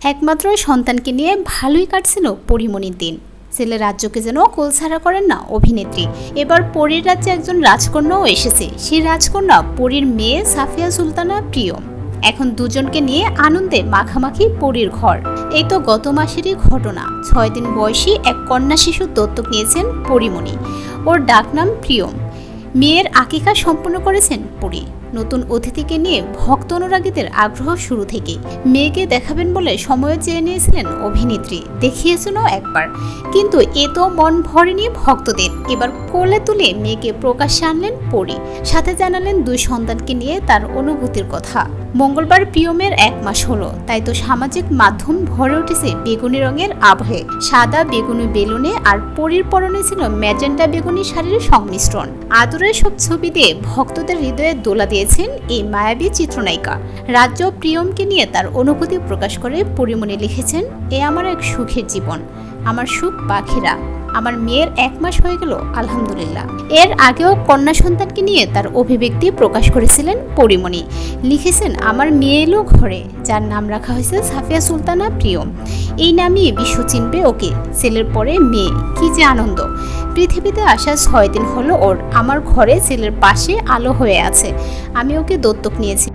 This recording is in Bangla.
একমাত্র সন্তানকে নিয়ে ভালোই কাটছিল পরিমণির দিন। ছেলে রাজ্যকে যেন কোলছাড়া করেন না অভিনেত্রী। এবার পরীর রাজ্যে একজন রাজকন্যাও এসেছে। সেই রাজকন্যা পরীর মেয়ে সাফিয়া সুলতানা প্রিয়ম। এখন দুজনকে নিয়ে আনন্দে মাখামাখি পরীর ঘর। এই তো গত মাসেরই ঘটনা। 6 দিন বয়সী এক কন্যা শিশু দত্তক নিয়েছেন পরিমণি। ওর ডাকনাম প্রিয়ম। মেয়ের আকিকা সম্পন্ন করেছেন পরী। নতুন অতিথিকে নিয়ে ভক্ত অনুরাগীদের আগ্রহ শুরু থেকে। মেয়েকে দেখাবেন বলে সময়ও চেয়ে নিয়েছিলেন অভিনেত্রী, দেখিয়েছেনও একবার। কিন্তু এ তো মন ভরেনি ভক্তদের। এবার কোলে তুলে মেয়েকে প্রকাশ্যে আনলেন পরী। সাথে জানালেন 2 সন্তানকে নিয়ে তার অনুভূতির কথা। মঙ্গলবার প্রিয়মের 1 মাস হলো, তাই তো সামাজিক মাধ্যম ভরে উঠেছে বেগুনি রঙের আবহে। সাদা বেগুনি বেলুনে আর পরীর পরনে ছিল ম্যাজেন্টা বেগুনি শাড়ির সংমিশ্রণ। আদরের সব ছবি দিয়ে ভক্তদের হৃদয়ে দোলা দিয়েছেন এই মায়াবী চিত্রনায়িকা। রাজ্য প্রিয়মকে নিয়ে তার অনুভূতি প্রকাশ করে পরিমণি লিখেছেন, এ আমার এক সুখের জীবন, আমার সুখ পাখিরা। আমার মেয়ের 1 মাস হয়ে গেল, আলহামদুলিল্লাহ। এর আগেও কন্যা সন্তানকে নিয়ে তার অভিব্যক্তি প্রকাশ করেছিলেন পরিমণি। লিখেছেন, আমার মেয়ে এলো ঘরে, যার নাম রাখা হয়েছে সাফিয়া সুলতানা প্রিয়ম। এই নামই বিশ্ব চিনবে ওকে। ছেলের পরে মেয়ে, কি যে আনন্দ। পৃথিবীতে আসা 6 দিন হলো ওর। আমার ঘরে ছেলের পাশে আলো হয়ে আছে। আমি ওকে দত্তক নিয়েছি।